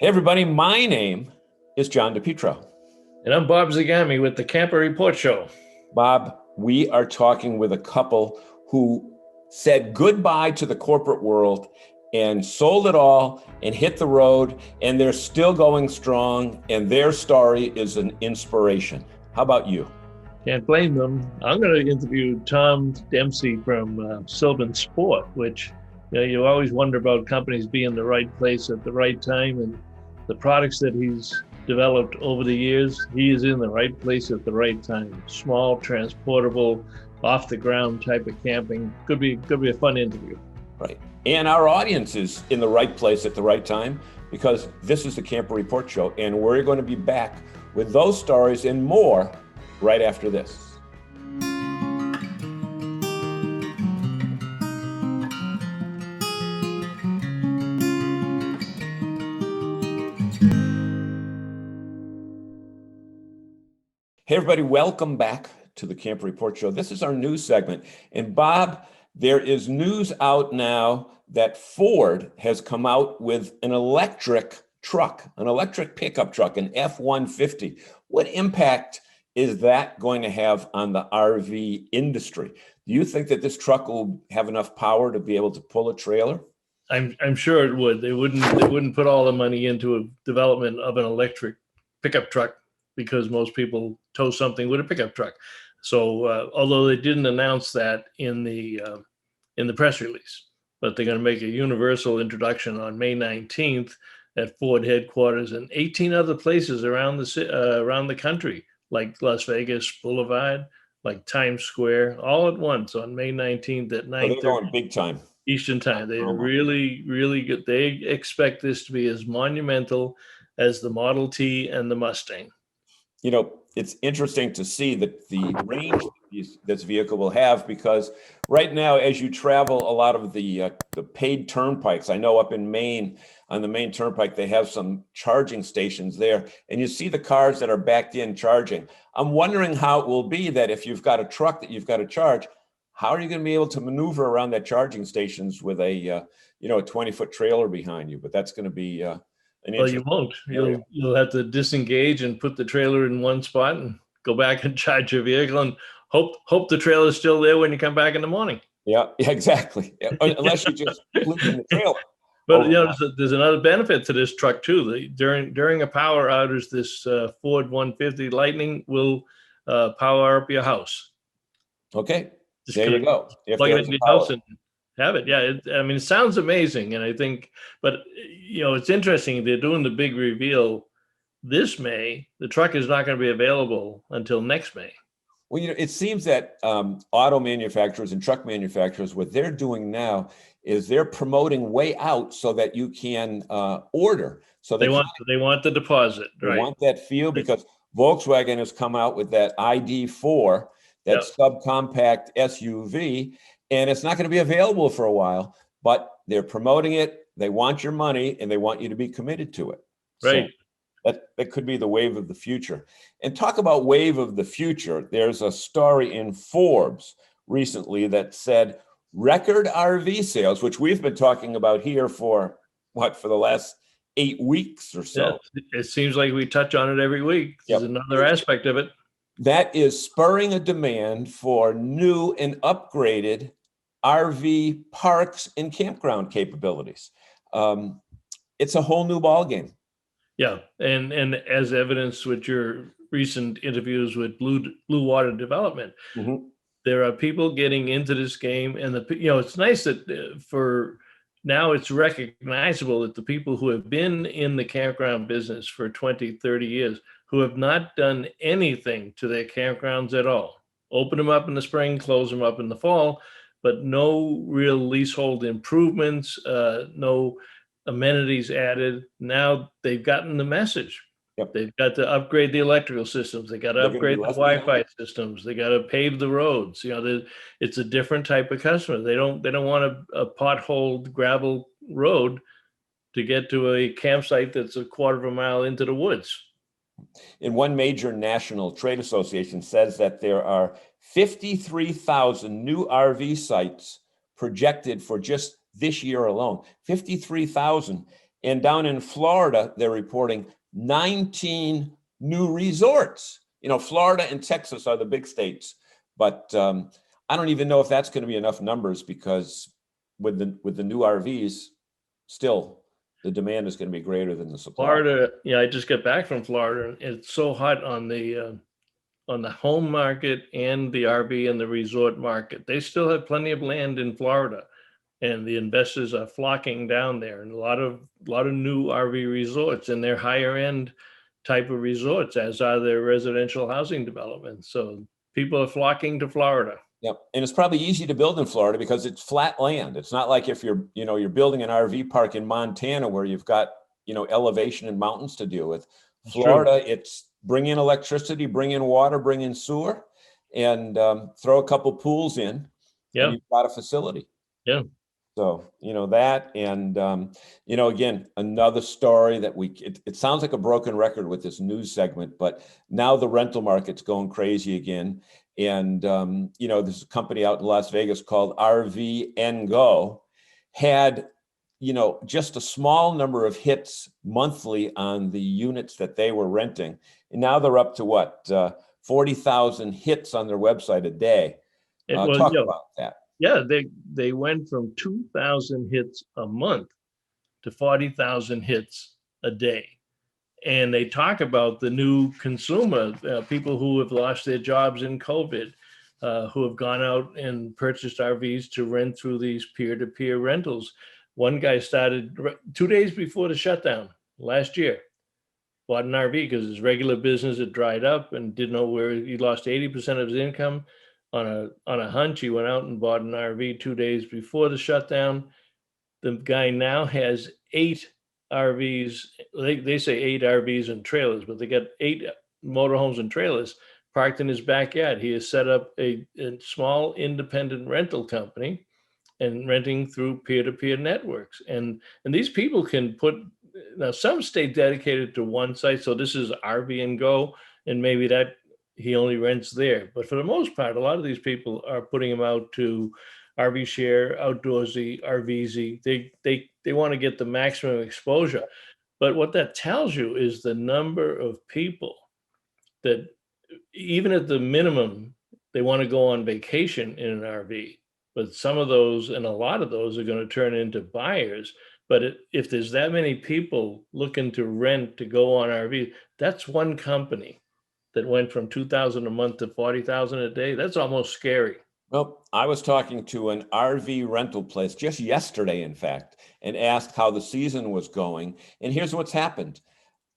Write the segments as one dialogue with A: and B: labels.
A: Hey, everybody. My name is John DePietro.
B: And I'm Bob Zagami with the Camper Report Show.
A: Bob, we are talking with a couple who said goodbye to the corporate world and sold it all and hit the road, and they're still going strong, and their story is an inspiration. How about you?
B: Can't blame them. I'm going to interview Tom Dempsey from SylvanSport, which you always wonder about companies being in the right place at the right time, and the products that he's developed over the years, he is in the right place at the right time. Small, transportable, off the ground type of camping. Could be a fun interview.
A: Right. And our audience is in the right place at the right time, because this is the Camper Report Show, and we're going to be back with those stories and more right after this. Hey, everybody, welcome back to the Camper Report Show. This is our news segment. And Bob, there is news out now that Ford has come out with an electric truck, an electric pickup truck, an F-150. What impact is that going to have on the RV industry? Do you think that this truck will have enough power to be able to pull a trailer?
B: I'm sure it would. They wouldn't put all the money into a development of an electric pickup truck, because most people tow something with a pickup truck. So although they didn't announce that in the press release, but they're going to make a universal introduction on May 19th at Ford headquarters and 18 other places around the country, like Las Vegas Boulevard, like Times Square, all at once on May 19th at 9:30.
A: They're going big time.
B: Eastern time. They really good. They expect this to be as monumental as the Model T and the Mustang.
A: You know, it's interesting to see that the range this vehicle will have, because right now, as you travel a lot of the paid turnpikes, I know up in Maine, on the Maine Turnpike, they have some charging stations there, and you see the cars that are backed in charging. I'm wondering how it will be that if you've got a truck that you've got to charge, how are you going to be able to maneuver around that charging stations with a 20-foot trailer behind you? But that's going to be
B: well, you won't. You'll have to disengage and put the trailer in one spot and go back and charge your vehicle and hope the trailer is still there when you come back in the morning.
A: Yeah, exactly. Unless you just loop in the trailer.
B: But there's another benefit to this truck too. During a power outage, this Ford 150 Lightning will power up your house.
A: Okay, there you go.
B: Plug it in your house and have it. Yeah, it sounds amazing, and I think, but it's interesting. They're doing the big reveal this May. The truck is not going to be available until next May.
A: Well, it seems that auto manufacturers and truck manufacturers, what they're doing now is they're promoting way out so that you can order. So
B: they want the deposit.
A: They want that feel, because Volkswagen has come out with that ID4, that subcompact SUV. And it's not going to be available for a while, but they're promoting it. They want your money, and they want you to be committed to it.
B: Right.
A: So that could be the wave of the future. And talk about wave of the future. There's a story in Forbes recently that said record RV sales, which we've been talking about here for the last 8 weeks or so.
B: Yeah, it seems like we touch on it every week. There's another aspect of it.
A: That is spurring a demand for new and upgraded RV parks and campground capabilities. It's a whole new ballgame.
B: Yeah, and as evidenced with your recent interviews with Blue Water Development, there are people getting into this game, and it's nice that for now it's recognizable that the people who have been in the campground business for 20, 30 years, who have not done anything to their campgrounds at all, open them up in the spring, close them up in the fall, but no real leasehold improvements, no amenities added. Now they've gotten the message. They've got to upgrade the electrical systems. They got to upgrade the Wi-Fi systems. They got to pave the roads. It's a different type of customer. They don't want a potholed gravel road to get to a campsite that's a quarter of a mile into the woods.
A: And one major national trade association says that there are 53,000 new RV sites projected for just this year alone. 53,000. And down in Florida, they're reporting 19 new resorts. Florida and Texas are the big states, but I don't even know if that's going to be enough numbers, because with the new RVs, still the demand is going to be greater than the supply.
B: Florida, I just got back from Florida. It's so hot on the home market and the RV and the resort market. They still have plenty of land in Florida, and the investors are flocking down there, and a lot of new RV resorts, and they're higher end type of resorts, as are their residential housing developments. So people are flocking to Florida.
A: Yep. And it's probably easy to build in Florida because it's flat land. It's not like if you're building an RV park in Montana where you've got, elevation and mountains to deal with.
B: That's
A: Florida,
B: true.
A: it's bring in electricity, bring in water, bring in sewer, and throw a couple pools in, and you've got a facility.
B: Yeah.
A: So, that, and, again, another story that it sounds like a broken record with this news segment, but now the rental market's going crazy again. And, there's a company out in Las Vegas called RV & Go, had, just a small number of hits monthly on the units that they were renting. And now they're up to 40,000 hits on their website a day. Talk about that.
B: Yeah, they went from 2,000 hits a month to 40,000 hits a day. And they talk about the new consumer, people who have lost their jobs in COVID, who have gone out and purchased RVs to rent through these peer-to-peer rentals. One guy started 2 days before the shutdown last year, bought an RV because his regular business had dried up and didn't know where he lost 80% of his income. On a hunch, he went out and bought an RV 2 days before the shutdown. The guy now has 8 RVs. They say 8 RVs and trailers, but they got 8 motorhomes and trailers parked in his backyard. He has set up a small independent rental company and renting through peer-to-peer networks. And these people can now some stay dedicated to one site. So this is RV & Go, and maybe that he only rents there. But for the most part, a lot of these people are putting them out to RV Share, Outdoorsy, RVZ. They want to get the maximum exposure. But what that tells you is the number of people that, even at the minimum, they want to go on vacation in an RV. But some of those, and a lot of those, are going to turn into buyers. But if there's that many people looking to rent to go on RV, that's one company that went from 2,000 a month to 40,000 a day. That's almost scary.
A: Well, I was talking to an RV rental place just yesterday, in fact, and asked how the season was going. And here's what's happened.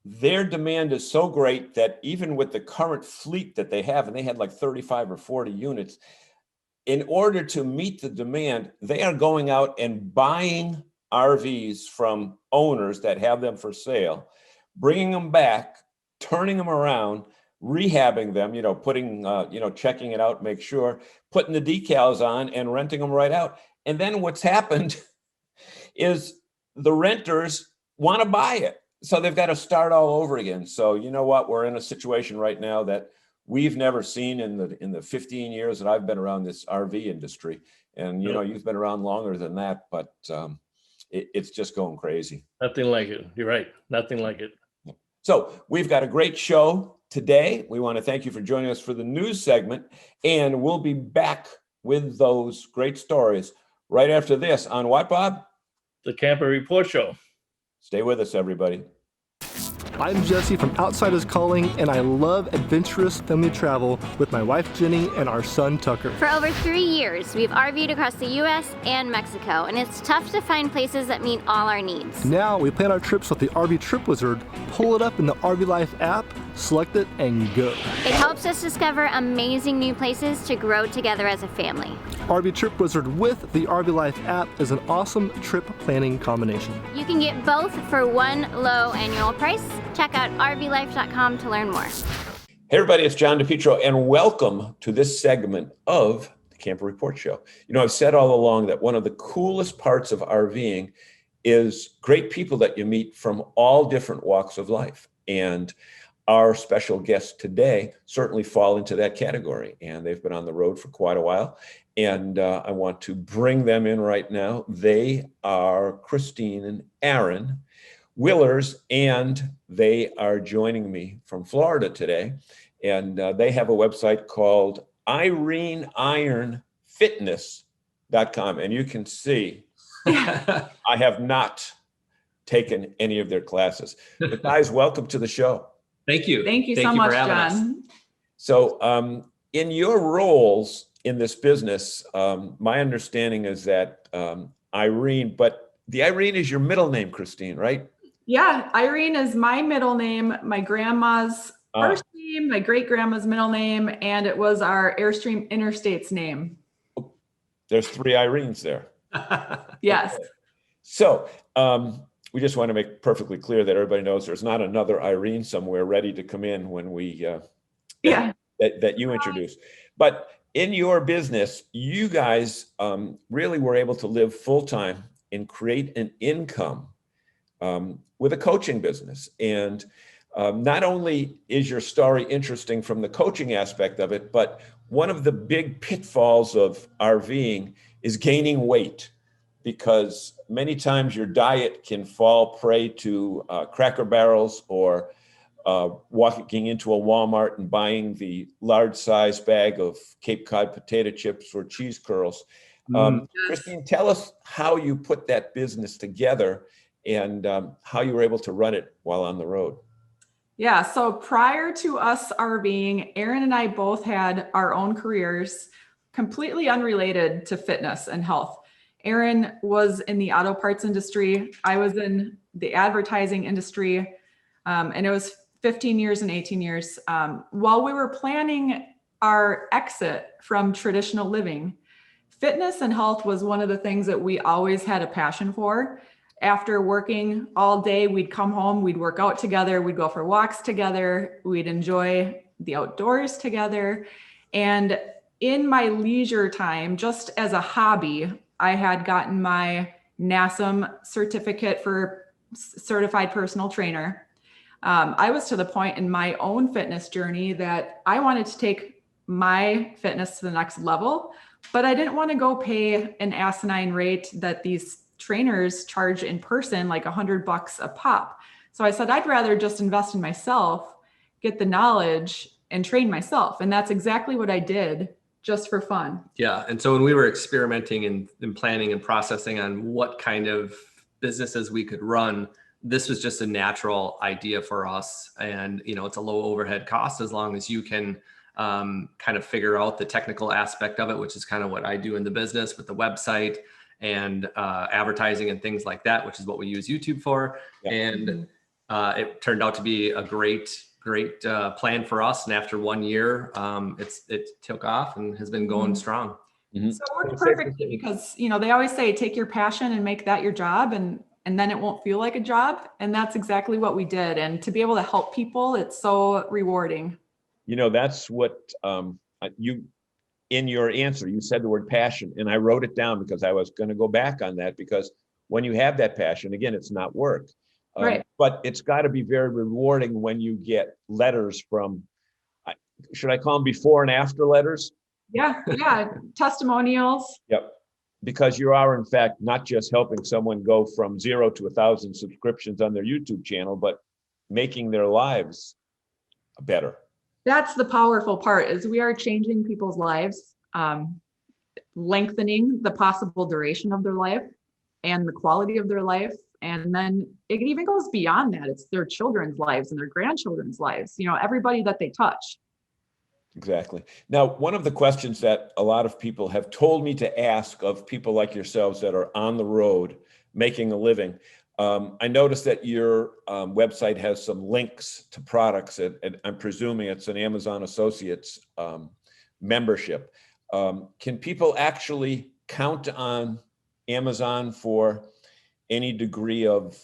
A: Their demand is so great that even with the current fleet that they have, and they had like 35 or 40 units, in order to meet the demand, they are going out and buying RVs from owners that have them for sale, bringing them back, turning them around, rehabbing them, putting, checking it out, make sure, putting the decals on and renting them right out. And then what's happened is the renters want to buy it. So they've got to start all over again. So you know what? We're in a situation right now that we've never seen in the 15 years that I've been around this RV industry. And, you've been around longer than that, but it's just going crazy.
B: Nothing like it. You're right. Nothing like it.
A: So we've got a great show today. We want to thank you for joining us for the news segment, and we'll be back with those great stories right after this on what, Bob?
B: The Camper Report Show.
A: Stay with us, everybody.
C: I'm Jesse from Outsiders Calling, and I love adventurous family travel with my wife Jenny and our son Tucker.
D: For over 3 years, we've RV'd across the U.S. and Mexico, and it's tough to find places that meet all our needs.
C: Now we plan our trips with the RV Trip Wizard, pull it up in the RV Life app, select it, and go.
D: It helps us discover amazing new places to grow together as a family.
C: RV Trip Wizard with the RV Life app is an awesome trip planning combination.
D: You can get both for one low annual price. Check out rvlife.com to learn more.
A: Hey everybody, it's John DePietro, and welcome to this segment of the Camper Report Show. I've said all along that one of the coolest parts of RVing is great people that you meet from all different walks of life. And our special guests today certainly fall into that category, and they've been on the road for quite a while. And I want to bring them in right now. They are Christine and Aaron, Willers, and they are joining me from Florida today. And they have a website called IreneIronFitness.com. And you can see I have not taken any of their classes. But guys, welcome to the show.
E: Thank you.
F: Thank you so much,
E: for having us.
F: John.
A: So in your roles in this business, my understanding is that Irene, but the Irene is your middle name, Christine, right?
F: Yeah, Irene is my middle name, my grandma's first name, my great-grandma's middle name, and it was our Airstream Interstate's name.
A: There's 3 Irenes there.
F: Yes.
A: Okay. So we just want to make perfectly clear that everybody knows there's not another Irene somewhere ready to come in when we that you introduce. But in your business, you guys really were able to live full-time and create an income with a coaching business. And not only is your story interesting from the coaching aspect of it, but one of the big pitfalls of RVing is gaining weight, because many times your diet can fall prey to Cracker Barrels or walking into a Walmart and buying the large size bag of Cape Cod potato chips or cheese curls. Christine, tell us how you put that business together and how you were able to run it while on the road.
F: Yeah, so prior to us RVing, Aaron and I both had our own careers completely unrelated to fitness and health. Aaron was in the auto parts industry. I was in the advertising industry, and it was 15 years and 18 years. While we were planning our exit from traditional living, fitness and health was one of the things that we always had a passion for. After working all day, we'd come home, we'd work out together, we'd go for walks together, we'd enjoy the outdoors together. And in my leisure time, just as a hobby, I had gotten my NASM certificate for certified personal trainer. I was to the point in my own fitness journey that I wanted to take my fitness to the next level, but I didn't want to go pay an asinine rate that these trainers charge in person, like $100 a pop. So I said, I'd rather just invest in myself, get the knowledge, and train myself. And that's exactly what I did, just for fun.
E: Yeah. And so when we were experimenting and planning and processing on what kind of businesses we could run, this was just a natural idea for us. And, you know, it's a low overhead cost as long as you can kind of figure out the technical aspect of it, which is kind of what I do in the business with the website and advertising and things like that, which is what we use YouTube for. Yeah. And it turned out to be a great plan for us. And after 1 year, it took off and has been going strong.
F: Mm-hmm. So it worked perfectly because, you know, they always say, take your passion and make that your job, and then it won't feel like a job. And that's exactly what we did. And to be able to help people, it's so rewarding.
A: You know, that's what in your answer, you said the word passion, and I wrote it down because I was going to go back on that, because when you have that passion, again, it's not work,
F: right?
A: But it's got to be very rewarding when you get letters from, should I call them before and after letters?
F: Yeah. Testimonials.
A: Yep. Because you are, in fact, not just helping someone go from 0 to 1,000 subscriptions on their YouTube channel, but making their lives better.
F: That's the powerful part, is we are changing people's lives, lengthening the possible duration of their life and the quality of their life. And then it even goes beyond that. It's their children's lives and their grandchildren's lives, you know, everybody that they touch. Exactly.
A: Now, one of the questions that a lot of people have told me to ask of people like yourselves that are on the road making a living, I noticed that your website has some links to products, and I'm presuming it's an Amazon Associates membership. Can people actually count on Amazon for any degree of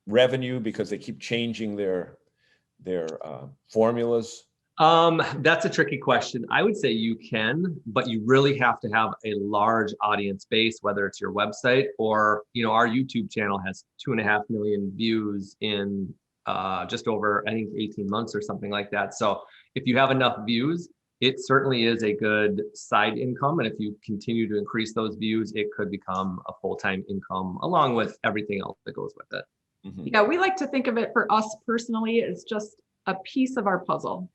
A: revenue because they keep changing their formulas?
E: That's a tricky question. I would say you can, but you really have to have a large audience base, whether it's your website or, you know, our YouTube channel has 2.5 million views in just over, I think, 18 months or something like that. So if you have enough views, it certainly is a good side income. And if you continue to increase those views, it could become a full-time income along with everything else that goes with it.
A: Mhm.
F: Yeah, we like to think of it for us personally as just a piece of our puzzle.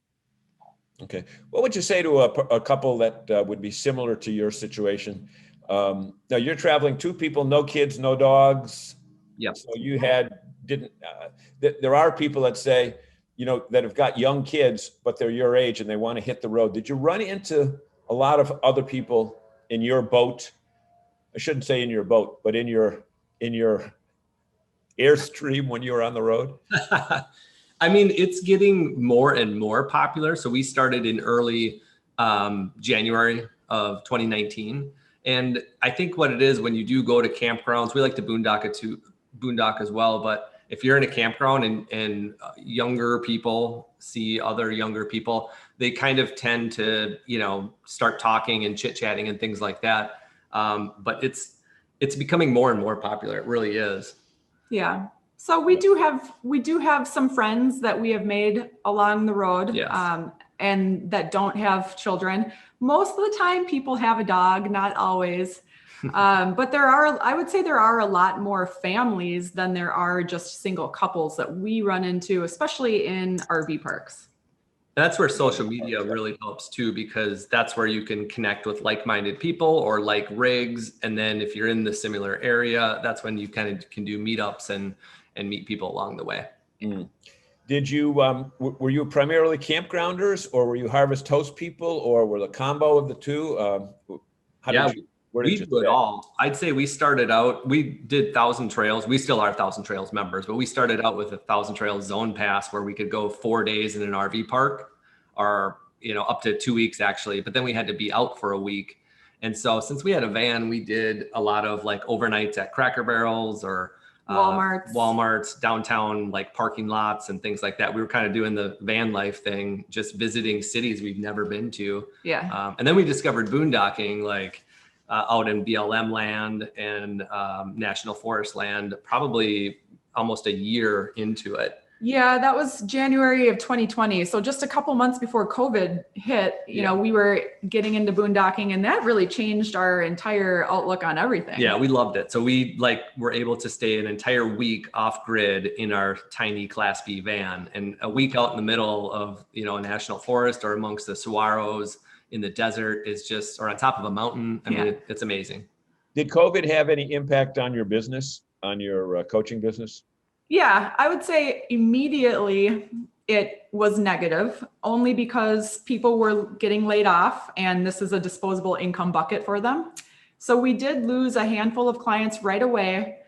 A: Okay. What would you say to a couple that would be similar to your situation? Now you're traveling, two people, no kids, no dogs.
E: Yep.
A: So you there are people that say, that have got young kids, but they're your age and they want to hit the road. Did you run into a lot of other people in your boat? I shouldn't say in your boat, but in your airstream when you were on the road?
E: I mean, it's getting more and more popular. So we started in early January of 2019. And I think what it is when you do go to campgrounds, we like to boondock as well. But if you're in a campground and younger people see other younger people, they kind of tend to, start talking and chit-chatting and things like that. But it's becoming more and more popular. It really is.
F: Yeah. So we do have some friends that we have made along the road,
E: Yes.
F: and that don't have children. Most of the time people have a dog, not always. But I would say there are a lot more families than there are just single couples that we run into, especially in RV parks.
E: That's where social media really helps too, because that's where you can connect with like-minded people or like rigs. And then if you're in the similar area, that's when you kind of can do meetups and meet people along the way.
A: Mm. Did you, were you primarily campgrounders, or were you harvest host people, or were the combo of the two? Where did you
E: do it all. I'd say we started out, we did 1,000 Trails. We still are 1,000 Trails members, but we started out with a 1,000 Trails zone pass where we could go 4 days in an RV park, or, up to 2 weeks actually, but then we had to be out for a week. And so since we had a van, we did a lot of like overnights at Cracker Barrels or Walmart's, downtown, like parking lots and things like that. We were kind of doing the van life thing, just visiting cities we've never been to.
F: Yeah.
E: And then we discovered boondocking, like out in BLM land and National Forest land, probably almost a year into it.
F: Yeah, that was January of 2020. So just a couple months before COVID hit, we were getting into boondocking, and that really changed our entire outlook on everything.
E: Yeah, we loved it. So we were able to stay an entire week off grid in our tiny Class B van, and a week out in the middle of, a national forest or amongst the saguaros in the desert is just, or on top of a mountain. I mean, it's amazing.
A: Did COVID have any impact on your business, on your coaching business?
F: Yeah, I would say immediately it was negative, only because people were getting laid off and this is a disposable income bucket for them. So we did lose a handful of clients right away.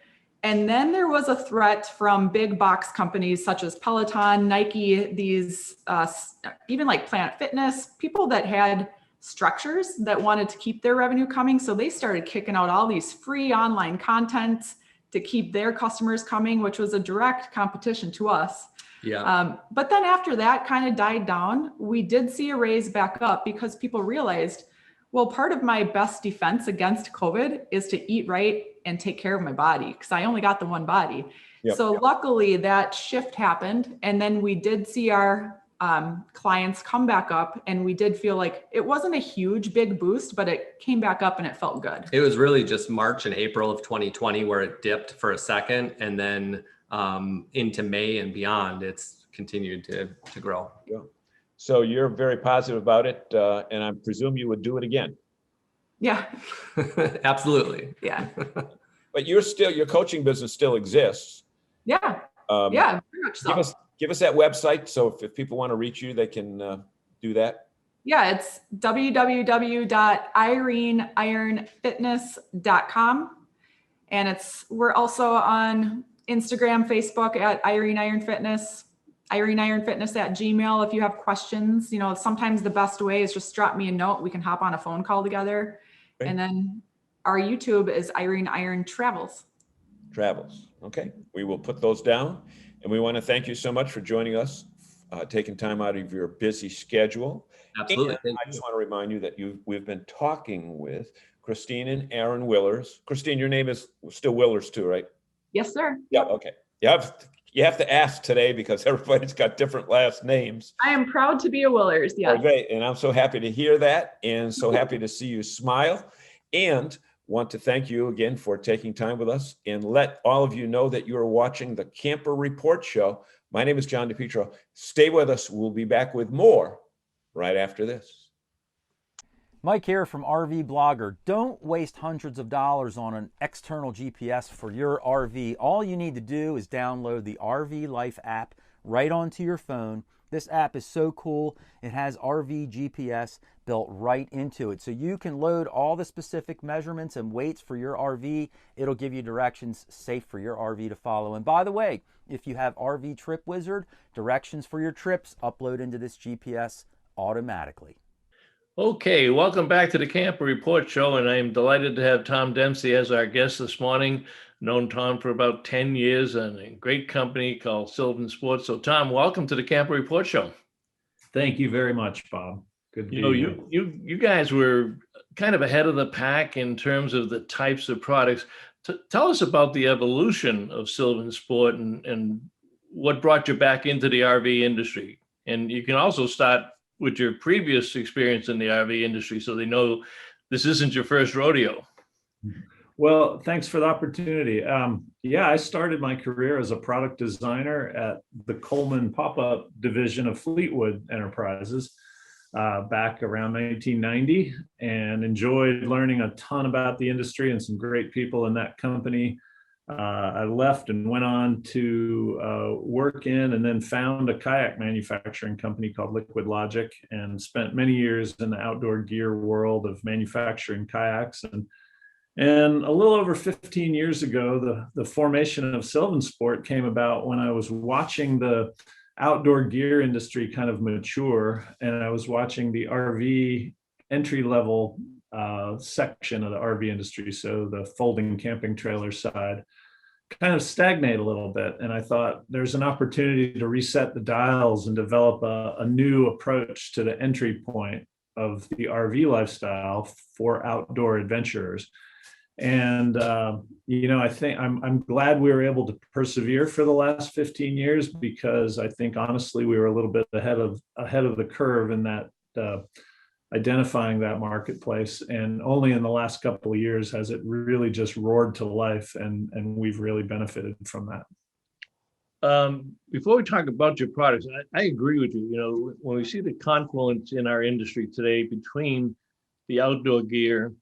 F: And then there was a threat from big box companies such as Peloton, Nike, these even like Planet Fitness, people that had structures that wanted to keep their revenue coming. So they started kicking out all these free online content to keep their customers coming, which was a direct competition to us.
E: Yeah.
F: But then after that kind of died down, we did see a raise back up because people realized, well, part of my best defense against COVID is to eat right and take care of my body, because I only got the one body.
A: Yep.
F: So luckily that shift happened. And then we did see our clients come back up, and we did feel like it wasn't a huge big boost, but it came back up and it felt good.
E: It was really just March and April of 2020 where it dipped for a second, and then into May and beyond, it's continued to grow.
A: Yeah. So you're very positive about it, and I presume you would do it again.
F: Yeah.
E: Absolutely.
F: Yeah.
A: But your coaching business still exists.
F: Yeah. Yeah, very much so.
A: Give us that website, so if people want to reach you, they can do that.
F: Yeah, it's www.ironefitness.com. And we're also on Instagram, Facebook at Irene Iron Fitness, Irene Iron Fitness at Gmail. If you have questions, sometimes the best way is just drop me a note. We can hop on a phone call together.
A: Okay.
F: And then our YouTube is Irene Iron Travels.
A: Okay. We will put those down. And we want to thank you so much for joining us, taking time out of your busy schedule.
E: Absolutely.
A: And I just want to remind you that we've been talking with Christine and Aaron Willers. Christine, your name is still Willers too, right?
F: Yes, sir.
A: Yeah. Okay. You have to ask today because everybody's got different last names.
F: I am proud to be a Willers. Yes.
A: Okay. And I'm so happy to hear that, and so happy to see you smile. And want to thank you again for taking time with us and let all of you know that you are watching the Camper Report Show. My name is John DePietro. Stay with us. We'll be back with more right after this.
G: Mike here from RV Blogger. Don't waste hundreds of dollars on an external GPS for your RV. All you need to do is download the RV Life app right onto your phone. This app is so cool. It has RV GPS built right into it. So you can load all the specific measurements and weights for your RV. It'll give you directions safe for your RV to follow. And by the way, if you have RV Trip Wizard, directions for your trips upload into this GPS automatically.
B: Okay, welcome back to the Camper Report Show, and I am delighted to have Tom Dempsey as our guest this morning. Known Tom for about 10 years and a great company called SylvanSport's. So Tom, welcome to the Camper Report Show.
H: Thank you very much, Bob. Good to be here.
B: You guys were kind of ahead of the pack in terms of the types of products. Tell us about the evolution of SylvanSport and what brought you back into the RV industry. And you can also start with your previous experience in the RV industry so they know this isn't your first rodeo.
H: Well, thanks for the opportunity. I started my career as a product designer at the Coleman pop-up division of Fleetwood Enterprises back around 1990 and enjoyed learning a ton about the industry and some great people in that company. I left and went on to work in and then found a kayak manufacturing company called Liquid Logic and spent many years in the outdoor gear world of manufacturing kayaks. And a little over 15 years ago, the formation of SylvanSport came about when I was watching the outdoor gear industry kind of mature, and I was watching the RV entry-level section of the RV industry, so the folding camping trailer side, kind of stagnate a little bit. And I thought there's an opportunity to reset the dials and develop a new approach to the entry point of the RV lifestyle for outdoor adventurers. And I think I'm glad we were able to persevere for the last 15 years, because I think honestly we were a little bit ahead of the curve in that identifying that marketplace. And only in the last couple of years has it really just roared to life, and we've really benefited from that.
B: Before we talk about your products, I agree with you. You know, when we see the confluence in our industry today between the outdoor gear,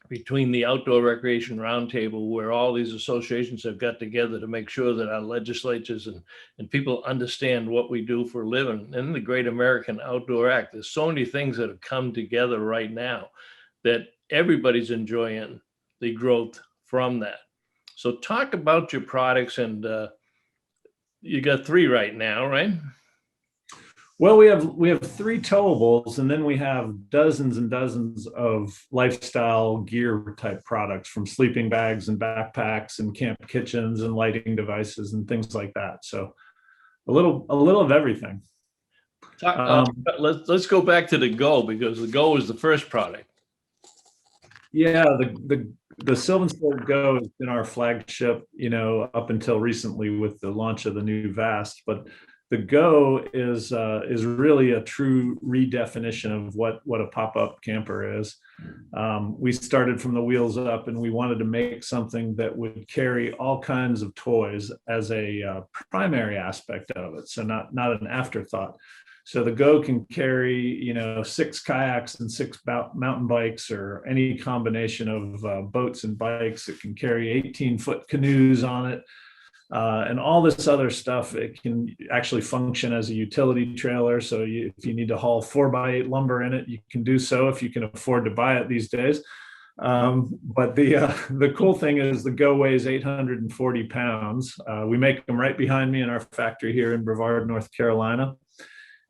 B: between the Outdoor Recreation Roundtable, where all these associations have got together to make sure that our legislatures and people understand what we do for a living, and the Great American Outdoor Act. There's so many things that have come together right now that everybody's enjoying the growth from that. So talk about your products, and you got 3 right now, right?
H: Well, we have 3 towables, and then we have dozens and dozens of lifestyle gear type products, from sleeping bags and backpacks and camp kitchens and lighting devices and things like that. So a little of everything.
B: Let's go back to the Go, because the Go is the first product.
H: Yeah, the SylvanSport Go has been our flagship, up until recently with the launch of the new Vast, but the Go is really a true redefinition of what a pop-up camper is. We started from the wheels up, and we wanted to make something that would carry all kinds of toys as a primary aspect of it, so not an afterthought. So the Go can carry 6 kayaks and 6 mountain bikes, or any combination of boats and bikes. It can carry 18-foot canoes on it. And all this other stuff. It can actually function as a utility trailer. So if you need to haul 4x8 lumber in it, you can do so if you can afford to buy it these days. But the cool thing is the Go weighs 840 pounds. We make them right behind me in our factory here in Brevard, North Carolina.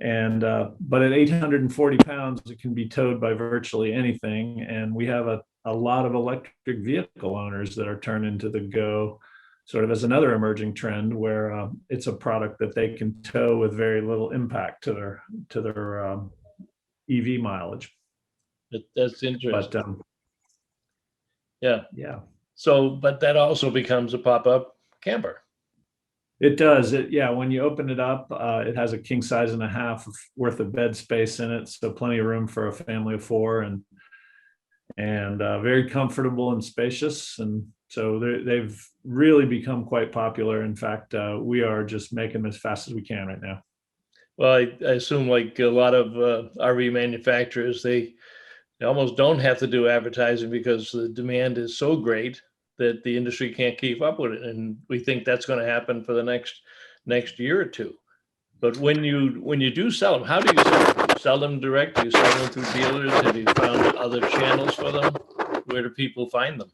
H: And but at 840 pounds, it can be towed by virtually anything. And we have a lot of electric vehicle owners that are turning to the Go sort of as another emerging trend, where it's a product that they can tow with very little impact to their EV mileage.
B: That's interesting.
H: Yeah.
B: So, but that also becomes a pop-up camper.
H: It does. When you open it up, it has a king size and a half worth of bed space in it, so plenty of room for a family of 4. and very comfortable and spacious. And so they've really become quite popular. In fact, we are just making them as fast as we can right now.
B: Well, I assume like a lot of RV manufacturers, they almost don't have to do advertising because the demand is so great that the industry can't keep up with it. And we think that's going to happen for the next year or two. But when you do sell them, how do you sell them? Do you sell them direct? Do you sell them through dealers? Have you found other channels for them? Where do people find them?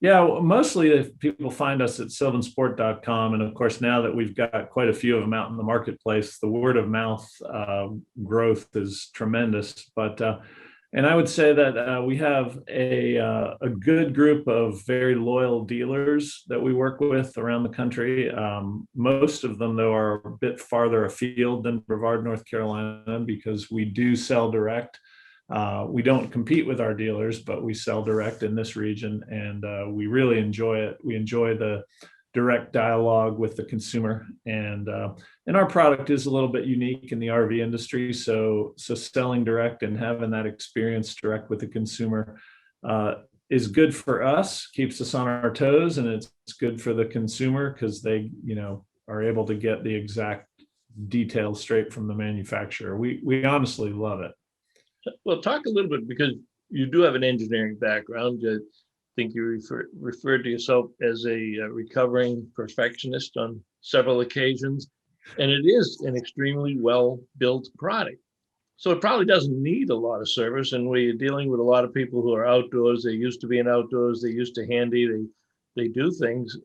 H: Yeah, well, mostly if people find us at SylvanSport.com. And of course, now that we've got quite a few of them out in the marketplace, the word of mouth growth is tremendous. But and I would say that we have a good group of very loyal dealers that we work with around the country. Most of them, though, are a bit farther afield than Brevard, North Carolina, because we do sell direct. We don't compete with our dealers, but we sell direct in this region, and we really enjoy it. We enjoy the direct dialogue with the consumer, and our product is a little bit unique in the RV industry. So selling direct and having that experience direct with the consumer is good for us, keeps us on our toes, and it's good for the consumer because they, are able to get the exact details straight from the manufacturer. We honestly love it.
B: Well, talk a little bit, because you do have an engineering background. I think you referred to yourself as a recovering perfectionist on several occasions, and it is an extremely well-built product. So it probably doesn't need a lot of service, and we're dealing with a lot of people who are outdoors. They used to be in outdoors. They used to handy. They do things.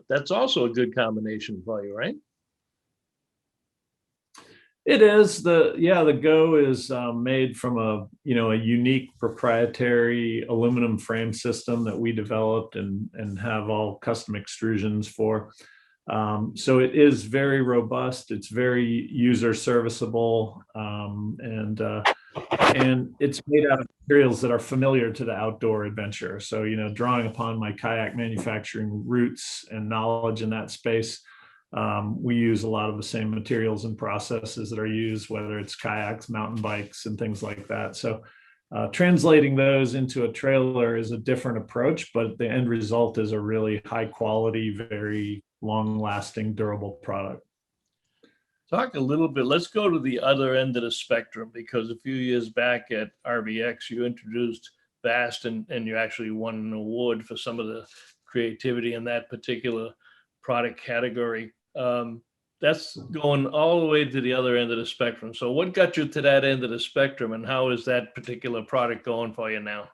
B: That's also a good combination for you, right?
H: It is. The Go is made from a unique proprietary aluminum frame system that we developed and have all custom extrusions for. So it is very robust. It's very user serviceable, and it's made out of materials that are familiar to the outdoor adventure. So drawing upon my kayak manufacturing roots and knowledge in that space, we use a lot of the same materials and processes that are used, whether it's kayaks, mountain bikes, and things like that. So translating those into a trailer is a different approach, but the end result is a really high quality, very long lasting, durable product.
B: Talk a little bit. Let's go to the other end of the spectrum, because a few years back at RVX, you introduced Vast, and you actually won an award for some of the creativity in that particular product category. That's going all the way to the other end of the spectrum. So what got you to that end of the spectrum, and how is that particular product going for you now?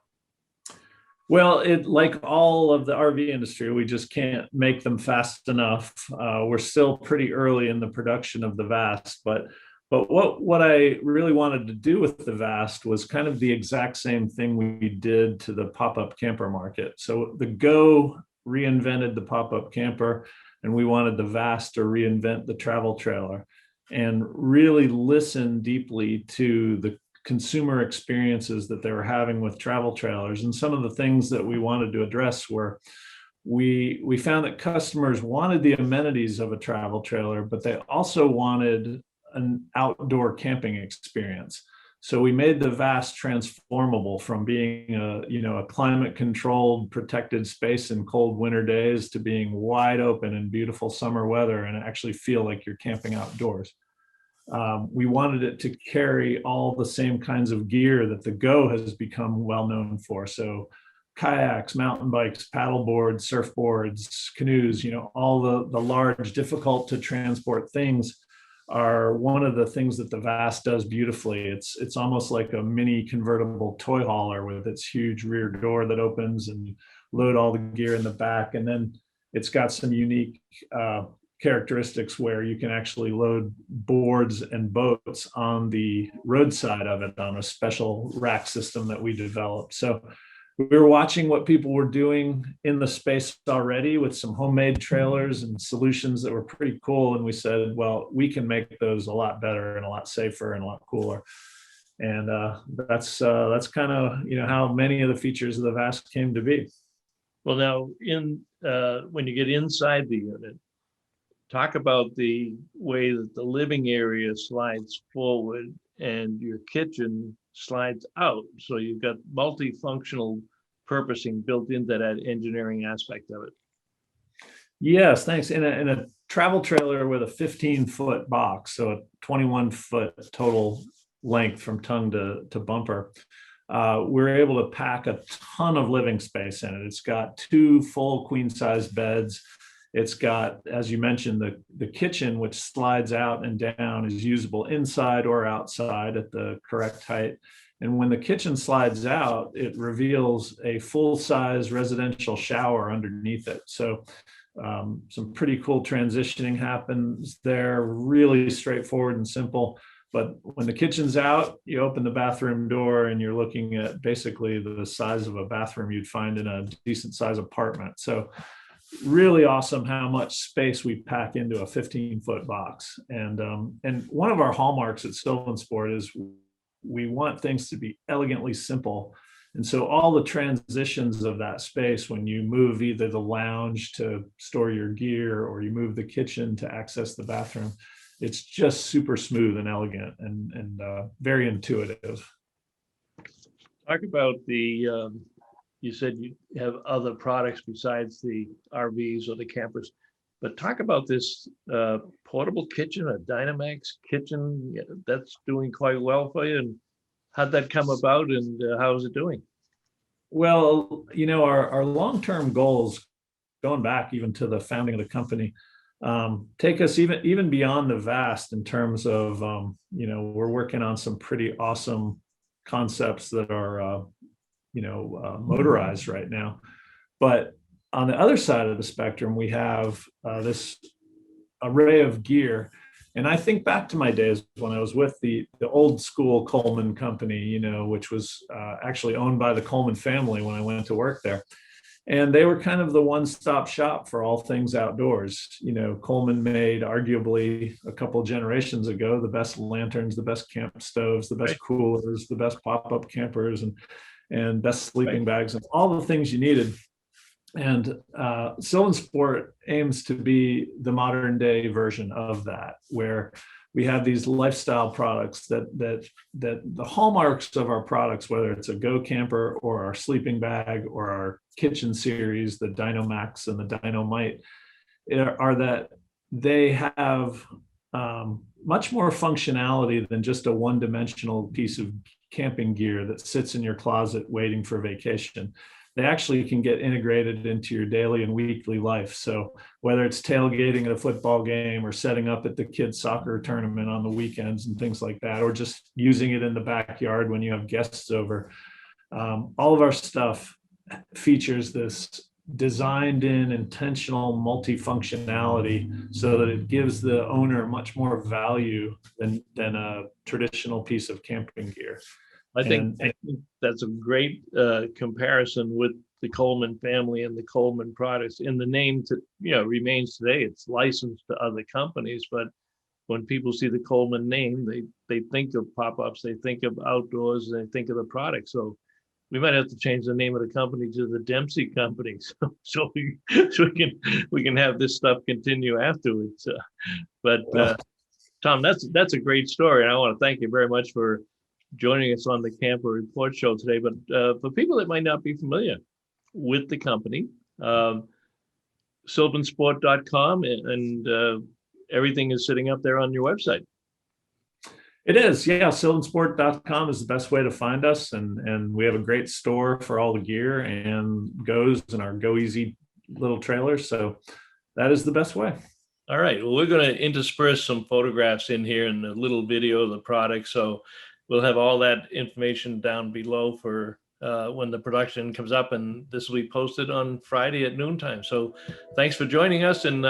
H: Well, like all of the RV industry, we just can't make them fast enough. We're still pretty early in the production of the Vast, but what I really wanted to do with the Vast was kind of the exact same thing we did to the pop-up camper market. So the Go reinvented the pop-up camper, and we wanted the Vast to reinvent the travel trailer and really listen deeply to the consumer experiences that they were having with travel trailers. And some of the things that we wanted to address were, we found that customers wanted the amenities of a travel trailer, but they also wanted an outdoor camping experience. So we made the Vast transformable from being a climate controlled, protected space in cold winter days to being wide open in beautiful summer weather and actually feel like you're camping outdoors. We wanted it to carry all the same kinds of gear that the Go has become well known for. So kayaks, mountain bikes, paddle boards, surfboards, canoes, all the large, difficult to transport things are one of the things that the Vast does beautifully. It's almost like a mini convertible toy hauler with its huge rear door that opens and load all the gear in the back. And then it's got some unique characteristics where you can actually load boards and boats on the roadside of it on a special rack system that we developed. So we were watching what people were doing in the space already with some homemade trailers and solutions that were pretty cool. And we said, well, we can make those a lot better and a lot safer and a lot cooler. And that's kind of, how many of the features of the Vast came to be.
B: Well, now when you get inside the unit, talk about the way that the living area slides forward and your kitchen slides out. So you've got multifunctional purposing built into that engineering aspect of it.
H: Yes, thanks. In a travel trailer with a 15-foot box, so a 21-foot total length from tongue to bumper, we're able to pack a ton of living space in it. It's got 2 full queen-size beds. It's got, as you mentioned, the kitchen, which slides out and down, is usable inside or outside at the correct height. And when the kitchen slides out, it reveals a full-size residential shower underneath it. So some pretty cool transitioning happens there, really straightforward and simple. But when the kitchen's out, you open the bathroom door and you're looking at basically the size of a bathroom you'd find in a decent size apartment. So really awesome how much space we pack into a 15-foot box. And one of our hallmarks at SylvanSport is we want things to be elegantly simple. And so all the transitions of that space, when you move either the lounge to store your gear or you move the kitchen to access the bathroom, it's just super smooth and elegant and very intuitive.
B: Talk about the, you said you have other products besides the RVs or the campers, but talk about this portable kitchen, a Dynamax kitchen that's doing quite well for you. And how'd that come about, and how is it doing?
H: Well, our long-term goals, going back even to the founding of the company, take us even beyond the vast in terms of, we're working on some pretty awesome concepts that are, motorized right now. But on the other side of the spectrum, we have this array of gear. And I think back to my days when I was with the old school Coleman company, which was actually owned by the Coleman family when I went to work there. And they were kind of the one-stop shop for all things outdoors. Coleman made, arguably a couple generations ago, the best lanterns, the best camp stoves, the best coolers, the best pop-up campers, and best sleeping bags, and all the things you needed. And SylvanSport aims to be the modern day version of that, where we have these lifestyle products that the hallmarks of our products, whether it's a Go Camper or our sleeping bag or our kitchen series, the Dynamax and the Dynamite, are that they have much more functionality than just a one-dimensional piece of camping gear that sits in your closet waiting for vacation. They actually can get integrated into your daily and weekly life. So whether it's tailgating at a football game or setting up at the kids' soccer tournament on the weekends and things like that, or just using it in the backyard when you have guests over, all of our stuff features this designed in intentional multifunctionality so that it gives the owner much more value than a traditional piece of camping gear.
B: I think that's a great comparison with the Coleman family and the Coleman products. And the name remains today. It's licensed to other companies, but when people see the Coleman name, they think of pop-ups, they think of outdoors, they think of the product. So we might have to change the name of the company to the Dempsey Company, so we can have this stuff continue afterwards. But Tom, that's a great story, and I want to thank you very much for joining us on the Camper Report Show today. But for people that might not be familiar with the company, SylvanSport.com, and everything is sitting up there on your website.
H: It is, yeah. SylvanSport.com is the best way to find us, and we have a great store for all the gear and goes and our Go Easy little trailers. So that is the best way. All
B: right. Well, we're going to intersperse some photographs in here and a little video of the product. So we'll have all that information down below for when the production comes up, and this will be posted on Friday at noontime. So thanks for joining us, and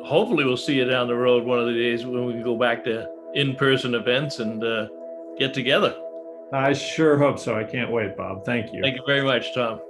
B: hopefully we'll see you down the road one of the days when we can go back to in-person events and get together.
H: I sure hope so. I can't wait, Bob. Thank you.
B: Thank you very much, Tom.